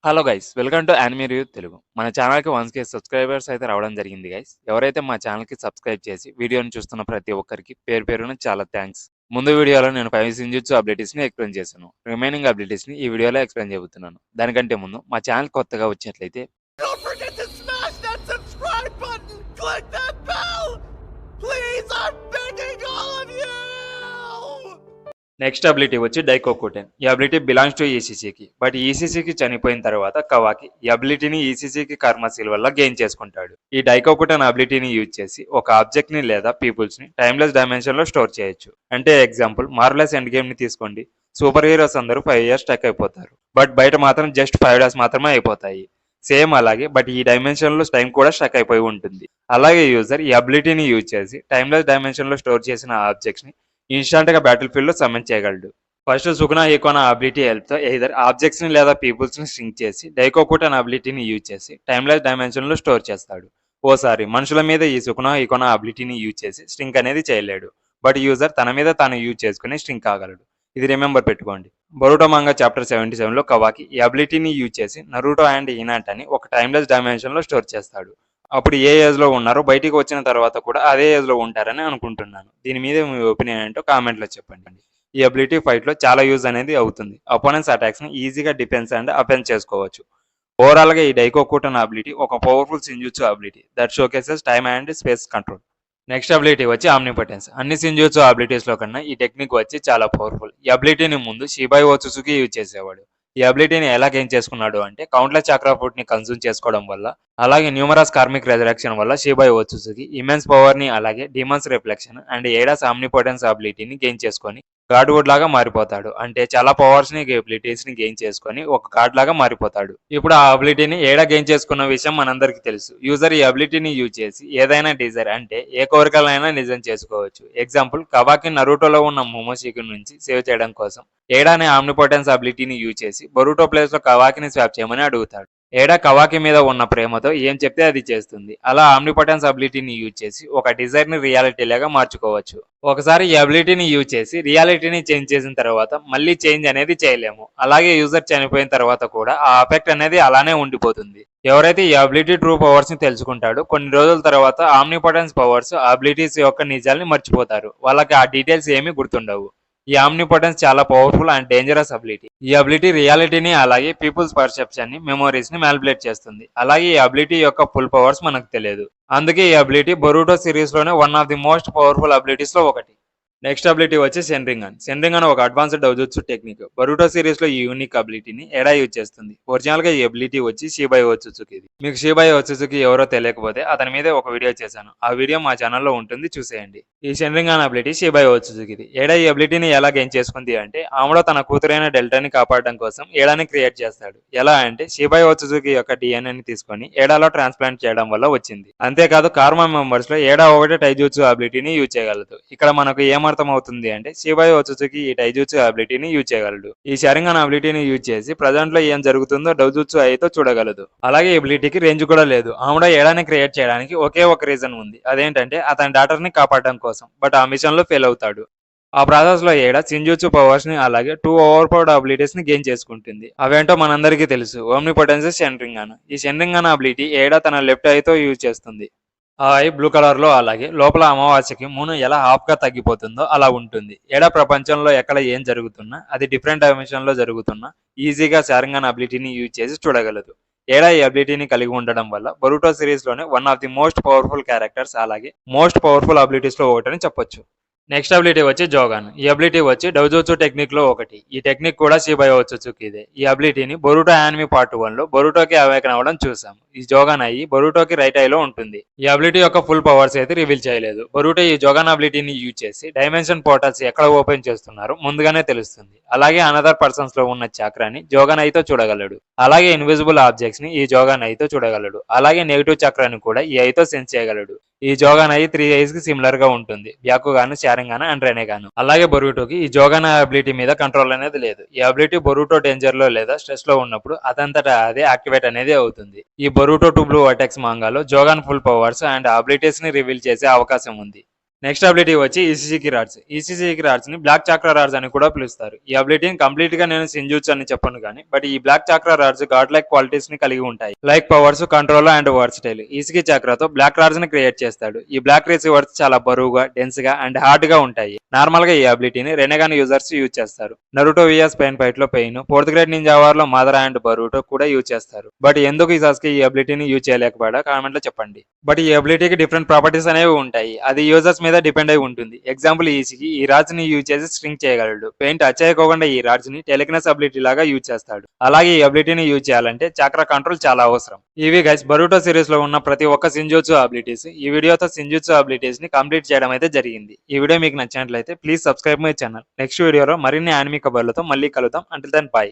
Hello guys welcome to anime review Telugu. మన ఛానల్కి 1K subscribers అయితే రావడం జరిగింది గైస్. ఎవరైతే మా ఛానల్కి సబ్స్క్రైబ్ చేసి వీడియోని చూస్తున్న ప్రతి ఒక్కరికి పేరు పేరున చాలా థ్యాంక్స్. ముందు వీడియోలో నేను 5 సిన్జుట్సు అబిలిటీస్ని ఎక్స్ప్లెయిన్ చేశాను. రిమైనింగ్ అబిలిటీస్ని ఈ వీడియోలో ఎక్స్ప్లెయిన్ చేయబోతున్నాను. దానికంటే ముందు మా ఛానల్ కొత్తగా వచ్చినట్లయితే Don't forget to smash that subscribe button! Click that bell! Please, I'm begging all of you! Next ability వచ్చి డైకోకుటెన్. ఈ అబిలిటీ బిలాంగ్స్ టు ఈసీసీకి. బట్ ఈసీసీకి చనిపోయిన తర్వాత కవాకి ఈ అబిలిటీని ఈసీసీకి కర్మసీల్ వల్ల గెయిన్ చేసుకుంటాడు. ఈ డైకోకుటెన్ అబిలిటీని యూజ్ చేసి ఒక ఆబ్జెక్ట్ ని లేదా పీపుల్స్ ని టైమ్లెస్ డైమెన్షన్ లో స్టోర్ చేయొచ్చు. అంటే ఎగ్జాంపుల్ మార్వెలస్ ఎండ్ గేమ్ ని తీసుకోండి. సూపర్ హీరోస్ అందరూ 5 years స్టక్ అయిపోతారు. బట్ బయట మాత్రం జస్ట్ 5 days మాత్రమే అయిపోతాయి. సేమ్ అలాగే బట్ ఈ డైమెన్షన్ లో టైం కూడా స్టక్ అయిపోయి ఉంటుంది. అలాగే యూజర్ ఈ అబిలిటీని యూజ్ చేసి టైమ్లెస్ డైమెన్షన్ లో స్టోర్ చేసిన ఆబ్జెక్ట్స్ ని ఇన్స్టాంట్ గా బ్యాటిల్ ఫీల్డ్ లో సమ్మన్ చేయగలడు. ఫస్ట్ సుకునా హీకోనా అబిలిటీ హెల్ప్ తో ఎయిదర్ ఆబ్జెక్ట్స్ ని లేదా పీపుల్స్ ని స్ట్రింక్ చేసి డైకోకుటన్ అబిలిటీని యూజ్ చేసి టైమ్లెస్ డైమెన్షన్ లో స్టోర్ చేస్తాడు. ఓసారి మనుషుల మీద ఈ సుకునా హీకోనా అబిలిటీని యూజ్ చేసి స్ట్రింక్ అనేది చేయలేడు. బట్ యూజర్ తన మీద తాను యూజ్ చేసుకుని స్ట్రింక్ కాగలడు. ఇది రిమెంబర్ పెట్టుకోండి. బొరుటో మంగా చాప్టర్ 77 లో కవాకి ఈ అబిలిటీని యూజ్ చేసి నరుటో అండ్ ఇనాట్ అని ఒక టైమ్లెస్ డైమెన్షన్ లో స్టోర్ చేస్తాడు. అప్పుడు ఏ ఏజ్ లో ఉన్నారో బయటికి వచ్చిన తర్వాత కూడా అదే ఏజ్ లో ఉంటారని అనుకుంటున్నాను. దీని మీద మీ ఒపీనియన్ ఏంటో కామెంట్ లో చెప్పండి. ఈ అబిలిటీ ఫైట్ లో చాలా యూజ్ అనేది అవుతుంది. అపోనెంట్స్ అటాక్స్ ని ఈజీగా డిఫెన్స్ అండ్ అఫెన్స్ చేసుకోవచ్చు. ఓవరాల్ గా ఈ డైకోకుటన్ అబిలిటీ ఒక powerful Shinjutsu ability that showcases time and space control. Next ability వచ్చి ఆమ్నిపొటెన్స్. అన్ని సిన్జుట్సు అబిలిటీస్ లో కన్నా ఈ టెక్నిక్ వచ్చి చాలా పవర్ఫుల్. ఈ అబిలిటీని ముందు షిబాయి ఓత్సుజుకి యూజ్ చేసేవాడు. ఈ అబిలిటీని ఎలా గెయిన్ చేసుకున్నాడు అంటే కౌంట్లెస్ చక్రా ఫుడ్ ని కన్సూమ్ చేసుకోవడం వల్ల, అలాగే న్యూమరస్ కార్మిక్ రెజరక్షన్ వల్ల షిబాయి ఓత్సుజుకి ఇమెన్స్ పవర్ ని అలాగే demons reflection and Ada's omnipotence అబిలిటీని గెయిన్ చేసుకొని గాడ్వుడ్ లాగా మారిపోతాడు. అంటే చాలా పవర్స్ ని ఎబిలిటీస్ ని గెయిన్ చేసుకొని ఒక గాడ్ లాగా మారిపోతాడు. ఇప్పుడు ఆ అబిలిటీని ఏడా గెయిన్ చేసుకున్న విషయం మనందరికి తెలుసు. యూజర్ ఈ అబిలిటీని యూజ్ చేసి ఏదైనా డిజైర్ అంటే ఏ కోరికలైనా నిజం చేసుకోవచ్చు. ఎగ్జాంపుల్ కవాకి నరుటోలో ఉన్న మోమోషికి నుంచి సేవ్ చేయడం కోసం ఏడా అనే ఆమ్నిపొటెన్స్ అబిలిటీని యూజ్ చేసి బొరుటో ప్లేస్ లో కవాకిని స్వాప్ చేయమని అడుగుతాడు. ఏడా కవాకి మీద ఉన్న ప్రేమతో ఏం చెప్తే అది చేస్తుంది. అలా ఆమ్నిపొటెన్స్ అబిలిటీని యూజ్ చేసి ఒక డిజైర్ ని రియాలిటీ లాగా మార్చుకోవచ్చు. ఒకసారి ఈ అబిలిటీని యూజ్ చేసి రియాలిటీని చేంజ్ చేసిన తర్వాత మళ్ళీ చేంజ్ అనేది చేయలేము. అలాగే యూజర్ చనిపోయిన తర్వాత కూడా ఆ ఎఫెక్ట్ అనేది అలానే ఉండిపోతుంది. ఎవరైతే ఈ అబిలిటీ ట్రూ పవర్స్ ని తెలుసుకుంటాడో కొన్ని రోజుల తర్వాత ఆమ్నిపొటెన్స్ పవర్స్ అబిలిటీస్ యొక్క నిజాల్ని మర్చిపోతారు. వాళ్ళకి ఆ డీటెయిల్స్ ఏమీ గుర్తుండవు. ఈ ఆమ్నిపొటెన్స్ చాలా పవర్ఫుల్ అండ్ డేంజరస్ అబిలిటీ. ఈ అబిలిటీ రియాలిటీని అలాగే పీపుల్స్ పర్సెప్షన్ ని మెమోరీస్ ని మ్యానిపులేట్ చేస్తుంది. అలాగే ఈ అబిలిటీ యొక్క ఫుల్ పవర్స్ మనకు తెలియదు. అందుకే ఈ అబిలిటీ బొరుటో సిరీస్ లోనే one of the most powerful abilities లో ఒకటి. నెక్స్ట్ అబిలిటీ వచ్చి సెన్రింగన్. సెన్రింగన్ ఒక అడ్వాన్స్డ్ డౌజుట్సు టెక్నిక్. బరుటో సిరీస్ లో ఈ యూనిక్ అబిలిటీని ఎడా యూజ్ చేస్తుంది. ఒరిజినల్ గా ఈ అబిలిటీ వచ్చి షిబాయి ఓత్సుజుకి. మీకు షిబాయి ఓత్సుజుకి ఎవరో తెలియకపోతే అతని మీద ఒక వీడియో చేశాను. ఆ వీడియో మా ఛానల్లో ఉంటుంది, చూసేయండి. ఈ సెన్రింగన్ అబిలిటీ షిబాయి ఓత్సుజుకి. ఏడా ఈ అబిలిటీని ఎలా గెయిన్ చేసుకుంది అంటే ఆమెలో తన కూతురైన డెల్టాని కాపాడడం కోసం ఏడాని క్రియేట్ చేస్తాడు. ఎలా అంటే షిబాయి ఓత్సుజుకి యొక్క డిఎన్ఏని తీసుకొని ఏడాలో ట్రాన్స్ప్లాంట్ చేయడం వల్ల వచ్చింది. అంతేకాదు కార్మా మెంబర్స్ లో ఏడా ఒకటే టైజుట్సు అబిలిటీని యూజ్ చేయగలదు. ఇక్కడ మనకు ఏమర్థం అవుతుంది అంటే షిబాయి ఓత్సుజుకి ఈ టైజుట్సు అబిలిటీని యూజ్ చేయగలడు. ఈ షరింగన్ అబిలిటీని యూజ్ చేసి ప్రజెంట్ లో ఏం జరుగుతుందో డౌజుట్సు ఐతో చూడగలదు. అలాగే ఈ అబిలిటీకి రేంజ్ కూడా లేదు. ఆమెడ ఏడాని క్రియేట్ చేయడానికి ఒకే ఒక రీజన్ ఉంది. అదేంటంటే అతని డాటర్ ని కాపాడడం కోసం. బట్ ఆ మిషన్ లో ఫెయిల్ అవుతాడు. ఆ ప్రాసెస్ లో ఏడా సిన్జుట్సు పవర్స్ ని అలాగే 2 ఓవర్పవర్డ్ అబిలిటీస్ ని గెయిన్ చేసుకుంటుంది. అవేంటో మనందరికీ తెలుసు. ఓమ్నిపొటెన్స్ షెన్రింగన్. ఈ షెన్రింగన్ అబిలిటీ ఏడా తన లెఫ్ట్ ఐతో యూజ్ చేస్తుంది. ఆ ఐ బ్లూ కలర్ లో అలాగే లోపల అమావాస్యకి మూన్ ఎలా హాఫ్ గా తగ్గిపోతుందో అలా ఉంటుంది. ఏడా ప్రపంచంలో ఎక్కడ ఏం జరుగుతున్నా అది డిఫరెంట్ డైమెన్షన్ లో జరుగుతున్నా ఈజీగా షరింగన్ అబిలిటీని యూజ్ చేసి చూడగలదు. ఏడా ఈ అబిలిటీని కలిగి ఉండడం వల్ల బొరుటో సిరీస్ లోనే one of the most powerful characters అలాగే మోస్ట్ పవర్ఫుల్ అబిలిటీస్ లో ఒకటని చెప్పొచ్చు. నెక్స్ట్ అబిలిటీ వచ్చి జోగాన్. ఈ అబిలిటీ వచ్చి డౌజుట్సు టెక్నిక్ లో ఒకటి. ఈ టెక్నిక్ కూడా షిబాయి ఓత్సుజుకి ఇదే. ఈ అబిలిటీని బొరుటో యానిమి పార్ట్ 1 లో బొరుటోకి అవేకన్ అవ్వడం చూసాం. ఈ జోగాన్ అయ్యి బొరుటోకి రైట్ ఐలో ఉంటుంది. ఈ అబిలిటీ యొక్క ఫుల్ పవర్స్ అయితే రివీల్ చేయలేదు. బొరుటో ఈ జోగాన్ అబిలిటీని యూజ్ చేసి డైమెన్షన్ పోర్టల్స్ ఎక్కడ ఓపెన్ చేస్తున్నారో ముందుగానే తెలుస్తుంది. అలాగే అనదర్ పర్సన్స్ లో ఉన్న చక్రాన్ని జోగాన్ ఐతో చూడగలడు. అలాగే ఇన్విజిబుల్ ఆబ్జెక్ట్స్ ని ఈ జోగాన్ ఐతో చూడగలడు. అలాగే నెగిటివ్ చక్రాన్ని కూడా ఈ ఐతో సెన్స్ చేయగలడు. ఈ జోగాన్ ఐ 3 ఐస్ కి సిమిలర్ గా ఉంటుంది. బ్యాకుగాను షరింగన్ అండ్ రెనేగాను. అలాగే బొరుటోకి ఈ జోగాన్ అబిలిటీ మీద కంట్రోల్ అనేది లేదు. ఈ అబిలిటీ బొరుటో డేంజర్ లో లేదా స్ట్రెస్ లో ఉన్నప్పుడు అదంతటా అదే యాక్టివేట్ అనేది అవుతుంది. ఈ బొరుటో 2 బ్లూ వర్టెక్స్ మాంగాలో Jougan full powers and abilities ని రివీల్ చేసే అవకాశం ఉంది. నెక్స్ట్ అబిలిటీ వచ్చి ఈసీసీకి రాడ్స్. ఈసీసీకి రాడ్స్ ని బ్లాక్ చాక్రా రాడ్స్ అని కూడా పిలుస్తారు. ఈ అబిలిటీని కంప్లీట్ గా నేను సెంజూట్సు అని చెప్పను కానీ బట్ ఈ black chakra rods god like qualities ని కలిగి ఉంటాయి. Like powers, control and versatile. Isshiki చక్రాతో బ్లాక్ రాడ్స్ ని క్రియేట్ చేస్తాడు. ఈ బ్లాక్ రిసీవర్స్ చాలా బరువుగా, డెన్స్ గా అండ్ హార్డ్ గా ఉంటాయి. నార్మల్ గా ఈ అబిలిటీని రెనెగాన్ యూజర్స్ యూజ్ చేస్తారు. నరుటో వియాస్ పెయిన్ ఫైట్ లో pain, 4th grade ninja war లో మదర్ అండ్ బరూటో కూడా యూజ్ చేస్తారు. బట్ ఎందుకు ఈ సాస్కి ఈ అబిలిటీని యూజ్ చేయలేకపోయాడో కామెంట్ లో చెప్పండి. బట్ ఈ అబిలిటీకి డిఫరెంట్ ప్రాపర్టీస్ అనేవి ఉంటాయి. అది యూజర్స్ మీద డిపెండ్ అయి ఉంటుంది. ఎగ్జాంపుల్ ఈసీకి ఈ రాడ్స్ ని యూజ్ చేసి స్ట్రింగ్ చేయగలడు. పెయిన్ టచ్ చేయకోకుండా ఈ రాడ్స్ ని టెలికినెస్ అబిలిటీ లాగా యూజ్ చేస్తాడు. అలాగే ఈ అబిలిటీని యూజ్ చేయాలంటే చక్ర కంట్రోల్ చాలా అవసరం. ఇవి గైస్ బరూటో సిరీస్ లో ఉన్న ప్రతి ఒక్క సెంజూట్సు అబిలిటీస్. ఈ వీడియోతో సెంజూట్సు అబిలిటీస్ ని కంప్లీట్ చేయడం అయితే జరిగింది. ఈ వీడియో మీకు నచ్చినట్లయితే please subscribe my channel. Next వీడియోలో మరిన్ని యానిమీ కబర్లతో మళ్ళీ కలుద్దాం. Until then by.